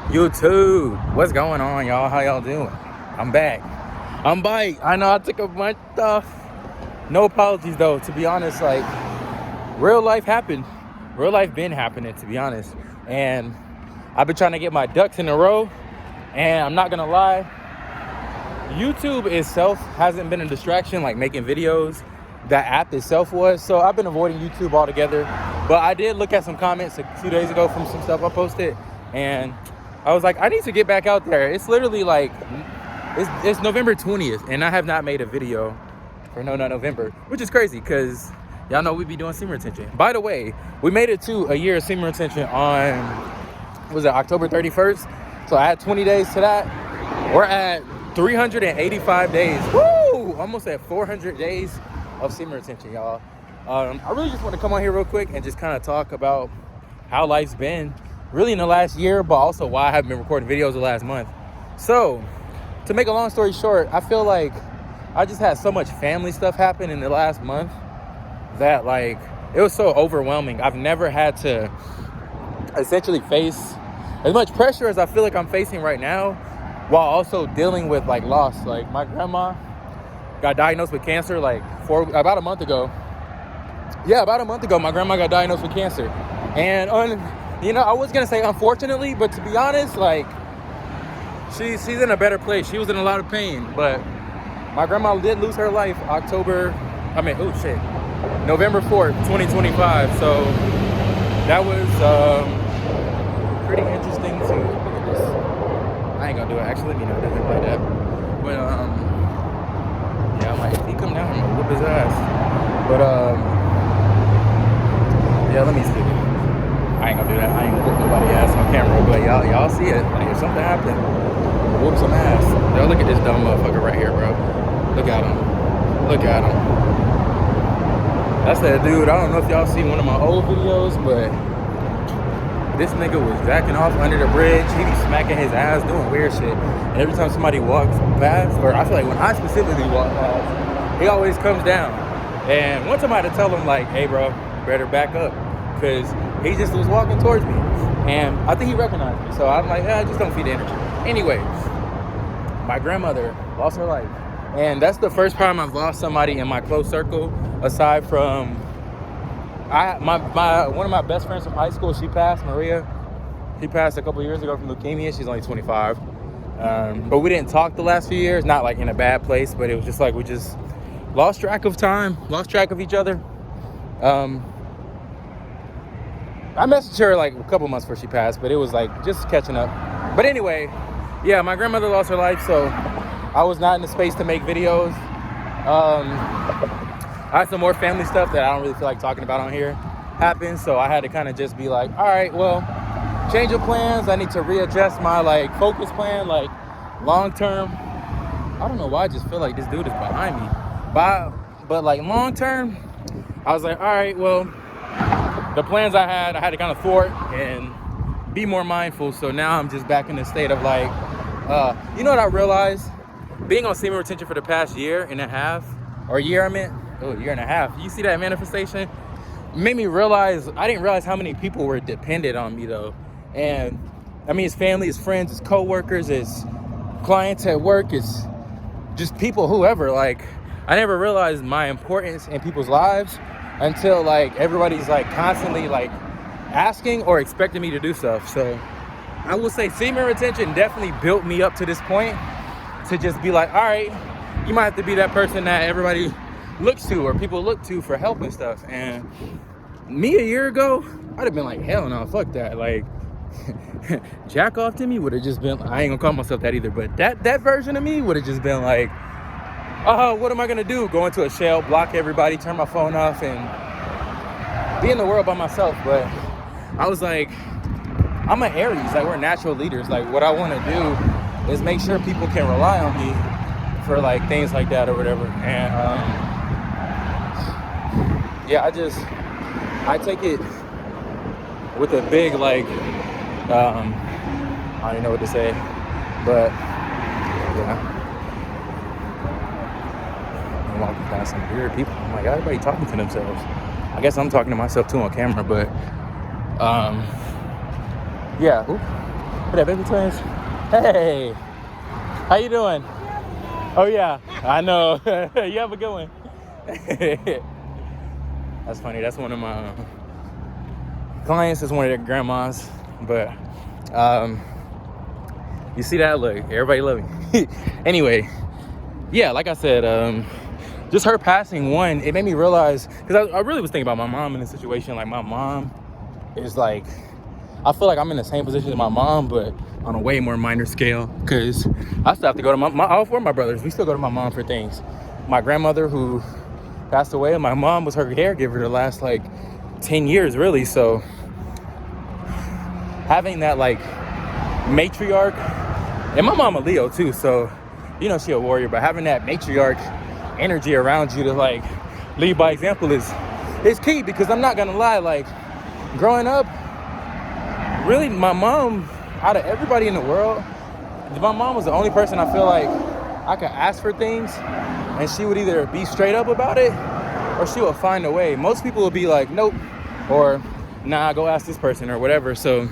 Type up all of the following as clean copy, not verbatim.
YouTube, what's going on, y'all? How y'all doing? I'm back. I'm back. I know I took a month off. No apologies though. To be honest, like real life happened. Real life been happening, to be honest. And I've been trying to get my ducks in a row. And I'm not gonna lie, YouTube itself hasn't been a distraction like making videos. That app itself was. So I've been avoiding YouTube altogether. But I did look at some comments a few days ago from some stuff I posted, and I was like, I need to get back out there. It's literally like, it's November 20th, and I have not made a video for not November, which is crazy because y'all know we be doing semen retention. By the way, we made it to a year of semen retention on, was it October 31st? So I had 20 days to that. We're at 385 days. Woo! Almost at 400 days of semen retention, y'all. I really just want to come on here real quick and just kind of talk about how life's been really in the last year, but also why I haven't been recording videos the last month. So to make a long story short, I feel like I just had so much family stuff happen in the last month that like it was so overwhelming. I've never had to essentially face as much pressure as I feel like I'm facing right now, while also dealing with like loss. Like my grandma got diagnosed with cancer like about a month ago. Yeah, about a month ago, my grandma got diagnosed with cancer. And I was gonna say unfortunately, but to be honest, like she's in a better place. She was in a lot of pain, but my grandma did lose her life November 4th, 2025. So that was pretty interesting to look at this. I ain't gonna do it. Actually, let me not do it like that. But yeah, I'm like, if he come down, I'm gonna whoop his ass. But yeah, let me see. I ain't gonna do that. I ain't gonna whoop nobody's ass on camera, but y'all see it. Like if something happened, whoop some ass. Yo, look at this dumb motherfucker right here, bro. Look at him. Look at him. That's that dude. I don't know if y'all see one of my old videos, but this nigga was jacking off under the bridge. He be smacking his ass, doing weird shit. And every time somebody walks past, or I feel like when I specifically walk past, he always comes down. And one time I had to tell him like, hey bro, better back up, because he just was walking towards me, and I think he recognized me. So I'm like, yeah, just don't feed the energy. Anyways, my grandmother lost her life, and that's the first time I've lost somebody in my close circle, aside from one of my best friends from high school. She passed, Maria. She passed a couple years ago from leukemia. She's only 25, but we didn't talk the last few years. Not like in a bad place, but it was just like we just lost track of time, lost track of each other. I messaged her like a couple months before she passed, but it was like just catching up. But anyway, yeah, my grandmother lost her life, so I was not in the space to make videos. I had some more family stuff that I don't really feel like talking about on here happen, so I had to kind of just be like, all right, well, change of plans. I need to readjust my like focus plan, like long term. I don't know why I just feel like this dude is behind me, but like long term, I was like, all right, well, the plans I had to kind of thwart and be more mindful. So now I'm just back in the state of like, you know what I realized? Being on semen retention for the past year and a half, year and a half. You see that manifestation? Made me realize, I didn't realize how many people were dependent on me though. And I mean, his family, his friends, his coworkers, his clients at work, it's just people, whoever. Like, I never realized my importance in people's lives until like everybody's like constantly like asking or expecting me to do stuff. So I will say semen retention definitely built me up to this point to just be like, all right, you might have to be that person that everybody looks to or people look to for help and stuff. And me a year ago, I'd have been like, hell no, fuck that. Like jack off to me would have just been, I ain't gonna call myself that either, but that version of me would have just been like, what am I gonna do? Go into a shell, block everybody, turn my phone off, and be in the world by myself. But I was like, I'm an Aries, like we're natural leaders. Like what I want to do is make sure people can rely on me for like things like that or whatever. And yeah, I take it with a big like, I don't even know what to say, but yeah. Walking past some weird people. I'm like, everybody talking to themselves. I guess I'm talking to myself too on camera, but yeah. Ooh. What up, baby twins? Hey, how you doing? Oh yeah, I know. You have a good one. That's funny. That's one of my clients. Is one of their grandmas. But you see that? Look, everybody love me. Anyway, yeah, like I said, just her passing, one, it made me realize, because I really was thinking about my mom in this situation. Like, my mom is like, I feel like I'm in the same position as my mom, but on a way more minor scale, because I still have to go to all four of my brothers. We still go to my mom for things. My grandmother, who passed away, and my mom was her caregiver the last like 10 years, really. So having that like matriarch, and my mom a Leo too, so you know she a warrior, but having that matriarch energy around you to like lead by example is key. Because I'm not gonna lie, like growing up, really my mom, out of everybody in the world, my mom was the only person I feel like I could ask for things and she would either be straight up about it or she would find a way. Most people would be like, nope, or nah, go ask this person or whatever. So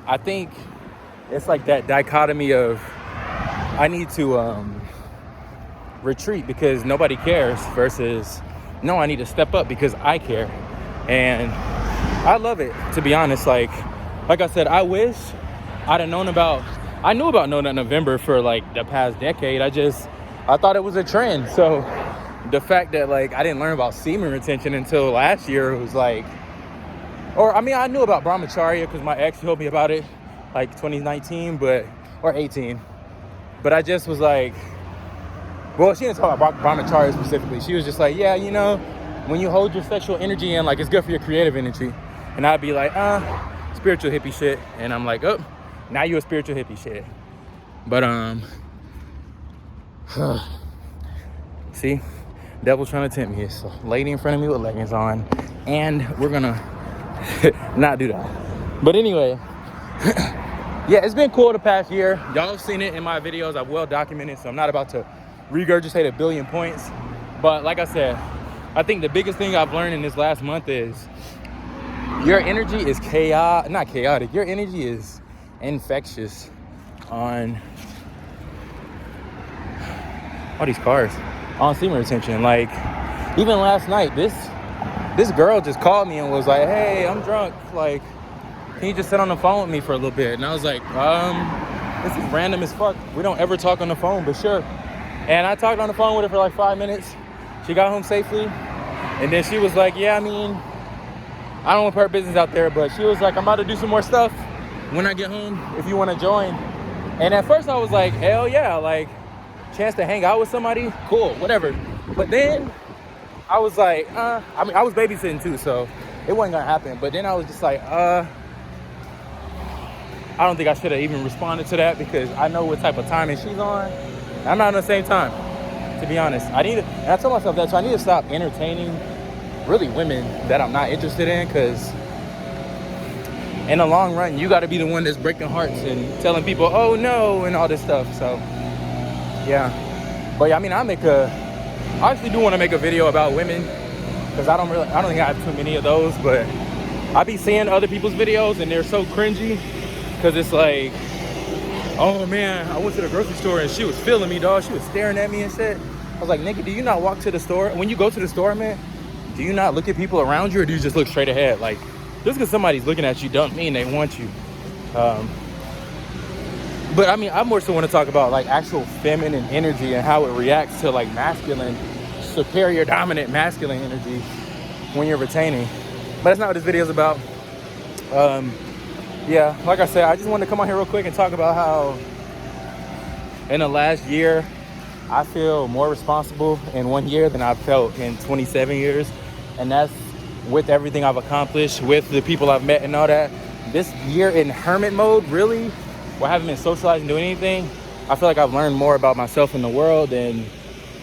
I think it's like that dichotomy of I need to retreat because nobody cares versus no, I need to step up because I care. And I love it, to be honest. Like I said, I wish I'd have known about, I knew about No Nut November for like the past decade. I thought it was a trend. So the fact that like I didn't learn about semen retention until last year, it was like, or I mean, I knew about brahmacharya because my ex told me about it like 2019, or 18. But I just was like, well, she didn't talk about brahmacharya specifically. She was just like, yeah, you know, when you hold your sexual energy in, like it's good for your creative energy. And I'd be like, spiritual hippie shit. And I'm like, oh, now you a spiritual hippie shit. But see, devil's trying to tempt me. It's a lady in front of me with leggings on, and we're gonna not do that. But anyway, yeah, it's been cool the past year. Y'all have seen it in my videos. I've well documented, so I'm not about to regurgitate a billion points. But like I said, I think the biggest thing I've learned in this last month is your energy is not chaotic. Your energy is infectious on all these cars, on semen retention. Like even last night, this girl just called me and was like, hey, I'm drunk. Like, can you just sit on the phone with me for a little bit? And I was like, this is random as fuck. We don't ever talk on the phone, but sure. And I talked on the phone with her for like 5 minutes. She got home safely. And then she was like, yeah, I mean, I don't want to put her business out there, but she was like, I'm about to do some more stuff when I get home, if you want to join. And at first I was like, hell yeah, like, chance to hang out with somebody, cool, whatever. But then I was like, I mean, I was babysitting too, so it wasn't gonna happen. But then I was just like, I don't think I should have even responded to that because I know what type of timing she's on. I'm not on the same time, to be honest. And I told myself that, so I need to stop entertaining really women that I'm not interested in, because in the long run, you got to be the one that's breaking hearts and telling people, oh no, and all this stuff. So yeah, but yeah, I mean, I actually do want to make a video about women, because I don't think I have too many of those, but I be seeing other people's videos and they're so cringy, because it's like, oh man, I went to the grocery store and she was feeling me, dog. She was staring at me and shit. I was like, nigga, do you not walk to the store? When you go to the store, man, do you not look at people around you, or do you just look straight ahead? Like, just because somebody's looking at you don't mean they want you. But I mean, I more so want to talk about like actual feminine energy and how it reacts to like masculine, superior, dominant masculine energy when you're retaining. But that's not what this video is about. Yeah, like I said, I just wanted to come on here real quick and talk about how in the last year, I feel more responsible in 1 year than I've felt in 27 years. And that's with everything I've accomplished, with the people I've met and all that. This year in hermit mode, really, where I haven't been socializing, doing anything, I feel like I've learned more about myself and the world than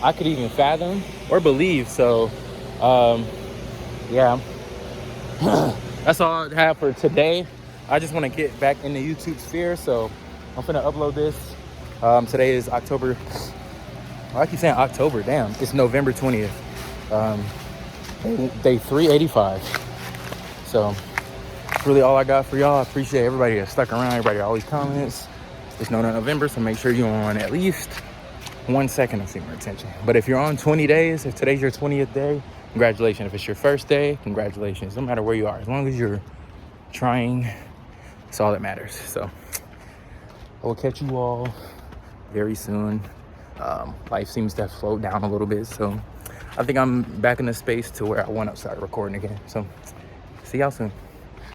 I could even fathom or believe. So, yeah, that's all I have for today. I just want to get back in the YouTube sphere, so I'm finna upload this. Today is October. I keep saying October, damn. It's November 20th. Day 385. So, that's really all I got for y'all. I appreciate everybody that stuck around, everybody that always comments. It's no November, so make sure you're on at least 1 second of semen retention. But if you're on 20 days, if today's your 20th day, congratulations. If it's your first day, congratulations. No matter where you are, as long as you're trying, it's all that matters. So I will catch you all very soon. Life seems to have slowed down a little bit, so I think I'm back in the space to where I want to start recording again. So see y'all soon.